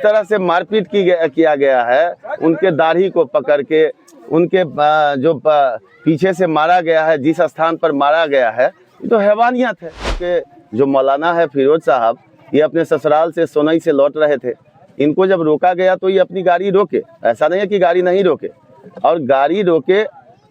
तरह से मारपीट किया गया है, उनके दाढ़ी को पकड़ के, उनके जो पीछे से मारा गया है, जिस स्थान पर मारा गया है, ये तो हैवानियत है। कि जो मौलाना है फिरोज साहब, ये अपने ससुराल से सोनई से लौट रहे थे। इनको जब रोका गया तो ये अपनी गाड़ी रोके, ऐसा नहीं है कि गाड़ी नहीं रोके, और गाड़ी रोके।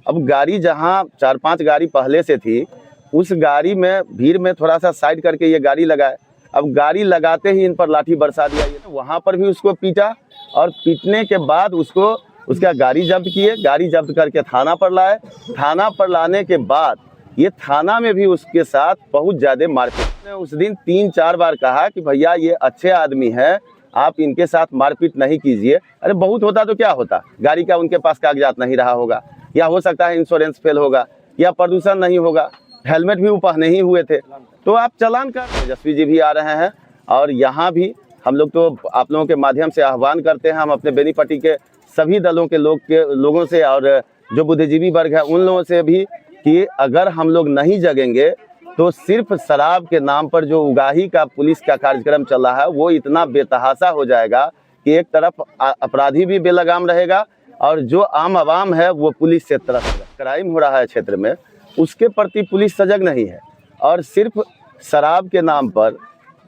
अब गाड़ी जहाँ 4-5 गाड़ी पहले से थी, उस गाड़ी में भीड़ में थोड़ा सा साइड करके ये गाड़ी लगाए। अब गाड़ी लगाते ही इन पर लाठी बरसा दिया। ये वहाँ पर भी उसको पीटा, और पीटने के बाद उसका गाड़ी जब्त किए। गाड़ी जब्त करके थाना पर लाए। थाना पर लाने के बाद ये थाना में भी उसके साथ बहुत ज़्यादा मारपीट। उस दिन 3-4 बार कहा कि भैया ये अच्छे आदमी हैं, आप इनके साथ मारपीट नहीं कीजिए। अरे बहुत होता तो क्या होता, गाड़ी का उनके पास कागजात नहीं रहा होगा, या हो सकता है इंश्योरेंस फेल होगा, या प्रदूषण नहीं होगा, हेलमेट भी ऊपर नहीं हुए थे, तो आप चालान कर। तेजस्वी जी भी आ रहे हैं, और यहाँ भी हम लोग तो आप लोगों के माध्यम से आह्वान करते हैं, हम अपने बेनीपट्टी के सभी दलों के लोगों से, और जो बुद्धिजीवी वर्ग है उन लोगों से भी, कि अगर हम लोग नहीं जगेंगे तो सिर्फ शराब के नाम पर जो उगाही का पुलिस का कार्यक्रम चल रहा है वो इतना बेतहाशा हो जाएगा कि एक तरफ अपराधी भी बेलगाम रहेगा, और जो आम आवाम है वो पुलिस से तरफ क्राइम हो रहा है क्षेत्र में, उसके प्रति पुलिस सजग नहीं है। और सिर्फ शराब के नाम पर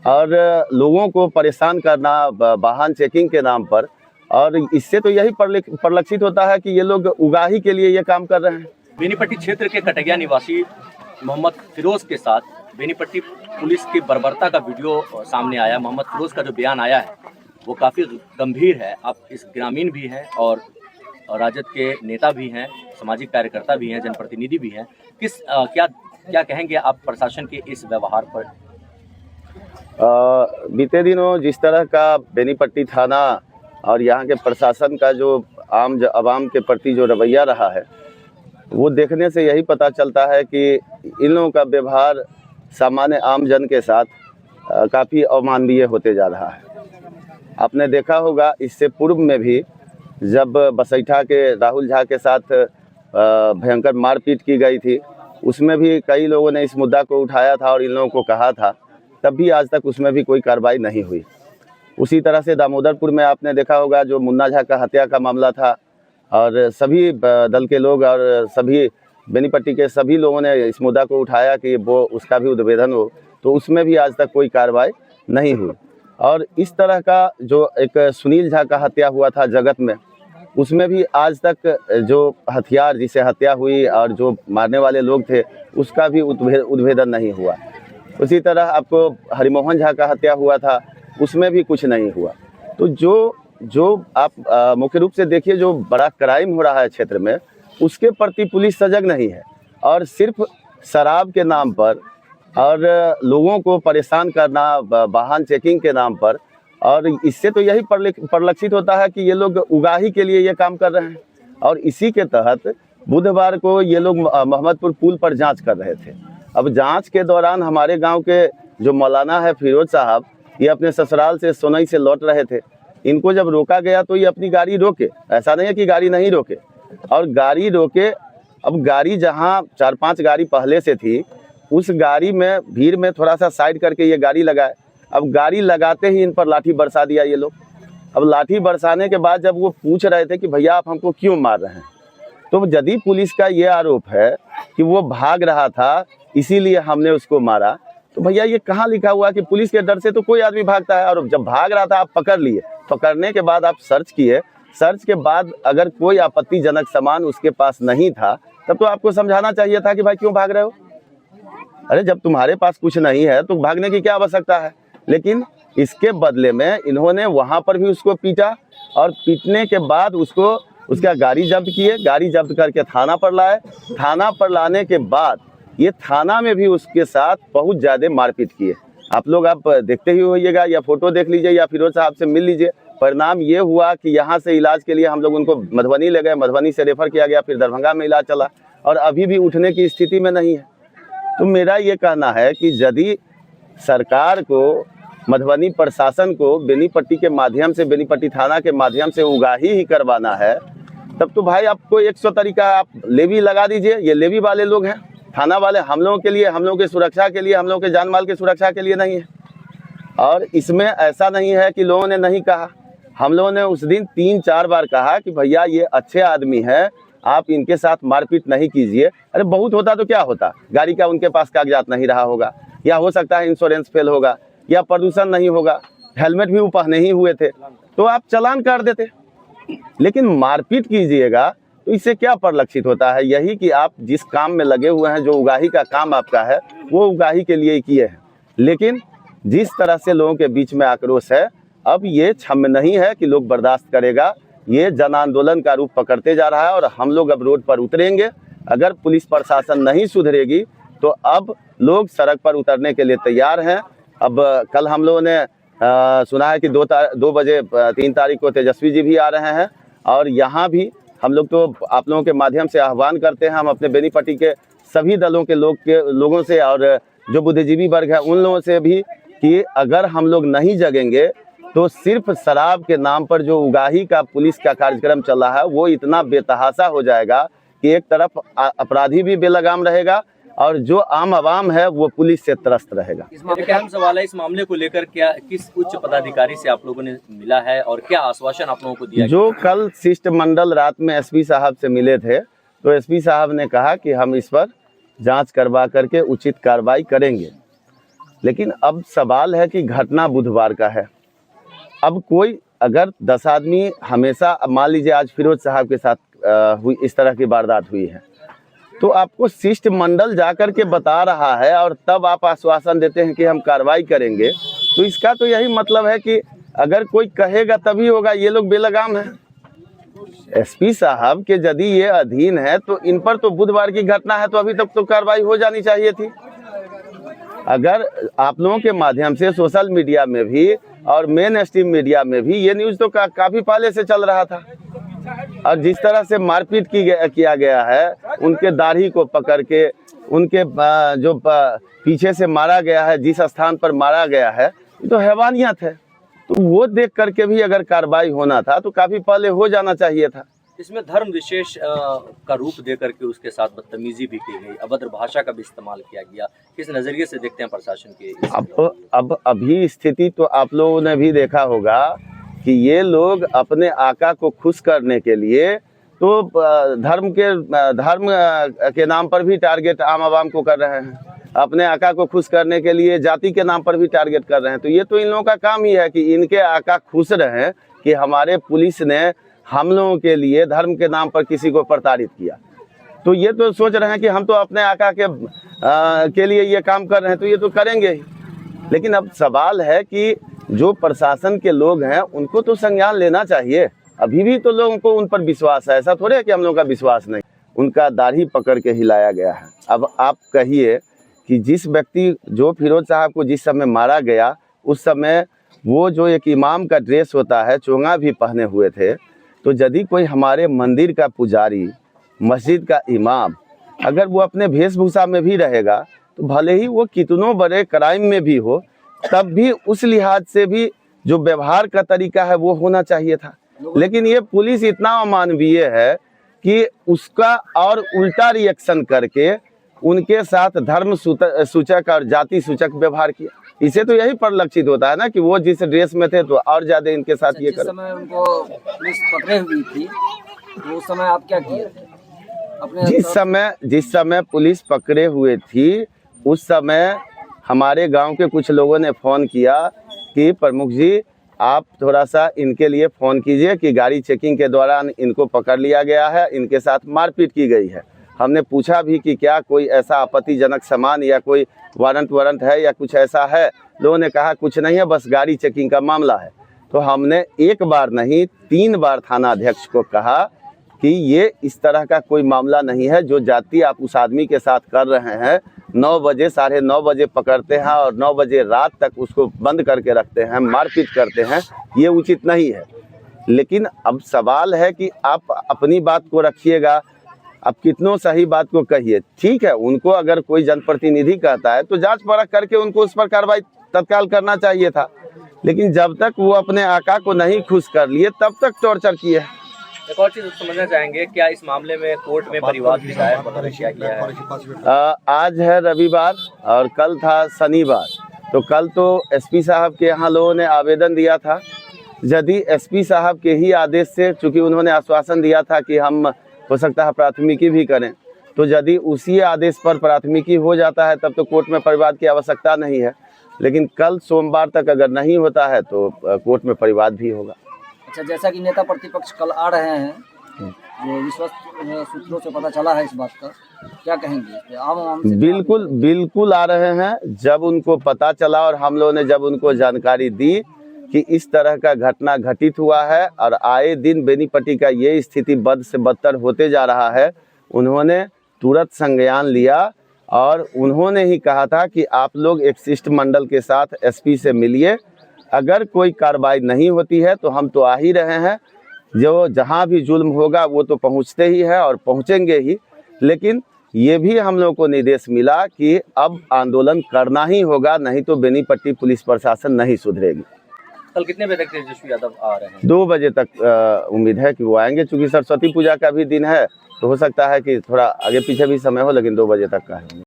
और लोगों को परेशान करना, वाहन चेकिंग के नाम पर, और इससे तो यही परिलक्षित होता है कि ये लोग उगाही के लिए ये काम कर रहे हैं। बेनीपट्टी क्षेत्र के कटैया निवासी मोहम्मद फिरोज के साथ बेनीपट्टी पुलिस की बर्बरता का वीडियो सामने आया। मोहम्मद फिरोज का जो बयान आया है वो काफ़ी गंभीर है। आप इस ग्रामीण भी हैं और राजद के नेता भी हैं, सामाजिक कार्यकर्ता भी हैं, जनप्रतिनिधि भी हैं। क्या कहेंगे आप प्रशासन के इस व्यवहार पर? बीते दिनों जिस तरह का बेनीपट्टी थाना और यहाँ के प्रशासन का जो आवाम के प्रति जो रवैया रहा है, वो देखने से यही पता चलता है कि इन लोगों का व्यवहार सामान्य आम जन के साथ काफ़ी अमानवीय होते जा रहा है। आपने देखा होगा इससे पूर्व में भी, जब बसैठा के राहुल झा के साथ भयंकर मारपीट की गई थी, उसमें भी कई लोगों ने इस मुद्दा को उठाया था और इन लोगों को कहा था, तब भी आज तक उसमें भी कोई कार्रवाई नहीं हुई। उसी तरह से दामोदरपुर में आपने देखा होगा जो मुन्ना झा का हत्या का मामला था, और सभी दल के लोग और सभी बेनीपट्टी के सभी लोगों ने इस मुद्दा को उठाया कि वो उसका भी उद्भेदन हो, तो उसमें भी आज तक कोई कार्रवाई नहीं हुई। और इस तरह का जो एक सुनील झा का हत्या हुआ था जगत में, उसमें भी आज तक जो हथियार जिसे हत्या हुई और जो मारने वाले लोग थे उसका भी उद्भेदन नहीं हुआ। उसी तरह आपको हरिमोहन झा का हत्या हुआ था, उसमें भी कुछ नहीं हुआ। तो जो आप मुख्य रूप से देखिए, जो बड़ा क्राइम हो रहा है क्षेत्र में, उसके प्रति पुलिस सजग नहीं है, और सिर्फ शराब के नाम पर और लोगों को परेशान करना, वाहन चेकिंग के नाम पर, और इससे तो यही परिलक्षित होता है कि ये लोग उगाही के लिए ये काम कर रहे हैं। और इसी के तहत बुधवार को ये लोग मोहम्मदपुर पुल पर जांच कर रहे थे। अब जांच के दौरान हमारे गांव के जो मौलाना है फिरोज साहब, ये अपने ससुराल से सोनई से लौट रहे थे। इनको जब रोका गया तो ये अपनी गाड़ी रोके, ऐसा नहीं है कि गाड़ी नहीं रोके, और गाड़ी रोके। अब गाड़ी जहाँ 4-5 गाड़ी पहले से थी, उस गाड़ी में भीड़ में थोड़ा सा साइड करके ये गाड़ी लगाए। अब गाड़ी लगाते ही इन पर लाठी बरसा दिया ये लोग। अब लाठी बरसाने के बाद जब वो पूछ रहे थे कि भैया आप हमको क्यों मार रहे हैं, तो यदि पुलिस का ये आरोप है कि वो भाग रहा था इसीलिए हमने उसको मारा, तो भैया ये कहाँ लिखा हुआ है कि पुलिस के डर से तो कोई आदमी भागता है? और जब भाग रहा था आप पकड़ लिए, पकड़ने के बाद आप सर्च किए, सर्च के बाद अगर कोई आपत्तिजनक सामान उसके पास नहीं था, तब तो आपको समझाना चाहिए था कि भाई क्यों भाग रहे हो। अरे जब तुम्हारे पास कुछ नहीं है तो भागने की क्या आवश्यकता है? लेकिन इसके बदले में इन्होंने वहां पर भी उसको पीटा, और पीटने के बाद उसका गाड़ी जब्त किए। गाड़ी जब्त करके थाना पर लाए। थाना पर लाने के बाद ये थाना में भी उसके साथ बहुत ज़्यादा मारपीट किए। आप लोग आप देखते ही होइएगा, या फोटो देख लीजिए, या फिरोज साहब से मिल लीजिए। परिणाम ये हुआ कि यहाँ से इलाज के लिए हम लोग उनको मधुबनी ले गए, मधुबनी से रेफर किया गया, फिर दरभंगा में इलाज चला, और अभी भी उठने की स्थिति में नहीं है। तो मेरा ये कहना है कि यदि सरकार को, मधुबनी प्रशासन को बेनीपट्टी के माध्यम से, बेनीपट्टी थाना के माध्यम से उगाही ही करवाना है, तब तो भाई आपको 100 तरीका आप लेवी लगा दीजिए। ये लेवी वाले लोग हैं, थाना वाले हम लोगों के लिए, हम लोगों की सुरक्षा के लिए, हम लोगों के जान माल की सुरक्षा के लिए नहीं है। और इसमें ऐसा नहीं है कि लोगों ने नहीं कहा, हम लोगों ने उस दिन 3-4 बार कहा कि भैया ये अच्छे आदमी है, आप इनके साथ मारपीट नहीं कीजिए। अरे बहुत होता तो क्या होता, गाड़ी का उनके पास कागजात नहीं रहा होगा, या हो सकता है इंश्योरेंस फेल होगा, या प्रदूषण नहीं होगा, हेलमेट भी ऊपर नहीं हुए थे, तो आप चालान कर देते। लेकिन मारपीट कीजिएगा तो इससे क्या परिलक्षित होता है? यही कि आप जिस काम में लगे हुए हैं, जो उगाही का काम आपका है, वो उगाही के लिए किए हैं। लेकिन जिस तरह से लोगों के बीच में आक्रोश है, अब ये क्षम्य नहीं है कि लोग बर्दाश्त करेगा। ये जन आंदोलन का रूप पकड़ते जा रहा है और हम लोग अब रोड पर उतरेंगे। अगर पुलिस प्रशासन नहीं सुधरेगी तो अब लोग सड़क पर उतरने के लिए तैयार हैं। अब कल हम लोगों ने सुना है कि 2 बजे 3 तारीख को तेजस्वी जी भी आ रहे हैं, और यहाँ भी हम लोग तो आप लोगों के माध्यम से आह्वान करते हैं, हम अपने बेनीपट्टी के सभी दलों के लोगों से और जो बुद्धिजीवी वर्ग है उन लोगों से भी, कि अगर हम लोग नहीं जगेंगे तो सिर्फ शराब के नाम पर जो उगाही का पुलिस का कार्यक्रम चल रहा है वो इतना बेतहाशा हो जाएगा कि एक तरफ अपराधी भी बेलगाम रहेगा और जो आम आवाम है वो पुलिस से त्रस्त रहेगा। इस मामले का अहम सवाल है, इस मामले को लेकर क्या किस उच्च पदाधिकारी से आप लोगों ने मिला है और क्या आश्वासन आप लोगों को दिया? जो कल शिष्टमंडल रात में एसपी साहब से मिले थे, तो एसपी साहब ने कहा कि हम इस पर जांच करवा करके उचित कार्रवाई करेंगे। लेकिन अब सवाल है कि घटना बुधवार का है। अब कोई अगर 10 आदमी हमेशा, मान लीजिए आज फिरोज साहब के साथ हुई इस तरह की वारदात हुई है, तो आपको शिष्टमंडल जाकर के बता रहा है और तब आप आश्वासन देते हैं कि हम कार्रवाई करेंगे, तो इसका तो यही मतलब है कि अगर कोई कहेगा तभी होगा। ये लोग बेलगाम हैं। एसपी साहब के यदि ये अधीन है तो इन पर तो बुधवार की घटना है, तो अभी तक तो कार्रवाई हो जानी चाहिए थी। अगर आप लोगों के माध्यम से सोशल मीडिया में भी और मेन स्ट्रीम मीडिया में भी ये न्यूज़ तो काफ़ी पहले से चल रहा था, और जिस तरह से मारपीट किया गया है, उनके दाढ़ी को पकड़ के, उनके जो पीछे से मारा गया है, जिस स्थान पर मारा गया है, ये तो हैवानियत है। तो वो देख करके भी अगर कार्रवाई होना था तो काफ़ी पहले हो जाना चाहिए था। इसमें धर्म विशेष का रूप दे करके उसके साथ बदतमीजी भी की गई, अभद्र भाषा का भी इस्तेमाल किया गया। किस नज़रिए से देखते हैं प्रशासन के? अब अभी स्थिति तो आप लोगों ने भी देखा होगा कि ये लोग अपने आका को खुश करने के लिए तो धर्म के नाम पर भी टारगेट आम आवाम को कर रहे हैं, अपने आका को खुश करने के लिए जाति के नाम पर भी टारगेट कर रहे हैं। तो ये तो इन लोगों का काम ही है कि इनके आका खुश रहें कि हमारे पुलिस ने हम लोगों के लिए धर्म के नाम पर किसी को प्रताड़ित किया। तो ये तो सोच रहे हैं कि हम तो अपने आका के लिए ये काम कर रहे हैं, तो ये तो करेंगे ही। लेकिन अब सवाल है कि जो प्रशासन के लोग हैं उनको तो संज्ञान लेना चाहिए। अभी भी तो लोगों को उन पर विश्वास है, ऐसा थोड़े है कि हम लोगों का विश्वास नहीं। उनका दाढ़ी पकड़ के हिलाया गया है। अब आप कहिए कि जिस व्यक्ति, जो फिरोज साहब को जिस समय मारा गया, उस समय वो जो एक इमाम का ड्रेस होता है, चोंगा भी पहने हुए थे। तो यदि कोई हमारे मंदिर का पुजारी, मस्जिद का इमाम, अगर वो अपने वेशभूषा में भी रहेगा तो भले ही वो कितनों बड़े क्राइम में भी हो, तब भी उस लिहाज से भी जो व्यवहार का तरीका है वो होना चाहिए था। लेकिन ये पुलिस इतना अमानवीय है कि उसका और उल्टा रिएक्शन करके उनके साथ धर्म सूचक और जाति सूचक व्यवहार किया। इसे तो यही परिलक्षित होता है ना कि वो जिस ड्रेस में थे तो और ज्यादा इनके साथ ये कर। जिस समय उनको पुलिस पकड़े हुई थी तो उस समय आप क्या किए थे? जिस समय पुलिस पकड़े हुए थी उस समय हमारे गांव के कुछ लोगों ने फ़ोन किया कि प्रमुख जी आप थोड़ा सा इनके लिए फ़ोन कीजिए कि गाड़ी चेकिंग के दौरान इनको पकड़ लिया गया है, इनके साथ मारपीट की गई है। हमने पूछा भी कि क्या कोई ऐसा आपत्तिजनक सामान या कोई वारंट है या कुछ ऐसा है। लोगों ने कहा कुछ नहीं है, बस गाड़ी चेकिंग का मामला है। तो हमने एक बार नहीं 3 बार थाना अध्यक्ष को कहा कि ये इस तरह का कोई मामला नहीं है। जो जाति आप उस आदमी के साथ कर रहे हैं, 9 बजे 9:30 बजे पकड़ते हैं और 9 बजे रात तक उसको बंद करके रखते हैं, मारपीट करते हैं, ये उचित नहीं है। लेकिन अब सवाल है कि आप अपनी बात को रखिएगा, अब कितनों सही बात को कहिए। ठीक है, उनको अगर कोई जनप्रतिनिधि कहता है तो जांच परख करके उनको उस पर कार्रवाई तत्काल करना चाहिए था। लेकिन जब तक वो अपने आका को नहीं खुश कर लिए तब तक टॉर्चर किए। एक और चीज समझना चाहेंगे, क्या इस मामले में कोर्ट में परिवाद भी दायर किया गया है? आज है रविवार और कल था शनिवार। तो कल तो एसपी साहब के यहाँ लोगों ने आवेदन दिया था यदि एसपी साहब के ही आदेश से, चूंकि उन्होंने आश्वासन दिया था कि हम हो सकता है प्राथमिकी भी करें, तो यदि उसी आदेश पर प्राथमिकी हो जाता है तब तो कोर्ट में परिवाद की आवश्यकता नहीं है। लेकिन कल सोमवार तक अगर नहीं होता है तो कोर्ट में परिवाद भी होगा। अच्छा, जैसा कि नेता प्रतिपक्ष कल आ रहे हैं, जो विश्वस्त सूत्रों से पता चला है इस बात का, क्या कहेंगे? आम से बिल्कुल बिल्कुल आ रहे हैं। जब उनको पता चला और हम लोगों ने जब उनको जानकारी दी कि इस तरह का घटना घटित हुआ है और आए दिन बेनीपट्टी का ये स्थिति बद से बदतर होते जा रहा है, उन्होंने तुरंत संज्ञान लिया और उन्होंने ही कहा था कि आप लोग एक शिष्टमंडल के साथ एसपी से मिलिए, अगर कोई कार्रवाई नहीं होती है तो हम तो आ ही रहे हैं, जो जहां भी जुल्म होगा वो तो पहुंचते ही है और पहुंचेंगे ही। लेकिन ये भी हम लोग को निर्देश मिला कि अब आंदोलन करना ही होगा, नहीं तो बेनीपट्टी पुलिस प्रशासन नहीं सुधरेगी। कल कितने बजे तक तेजस्वी यादव आ रहे हैं? 2 बजे तक उम्मीद है कि वो आएंगे। चूंकि सरस्वती पूजा का भी दिन है तो हो सकता है कि थोड़ा आगे पीछे भी समय हो, लेकिन 2 बजे तक का है।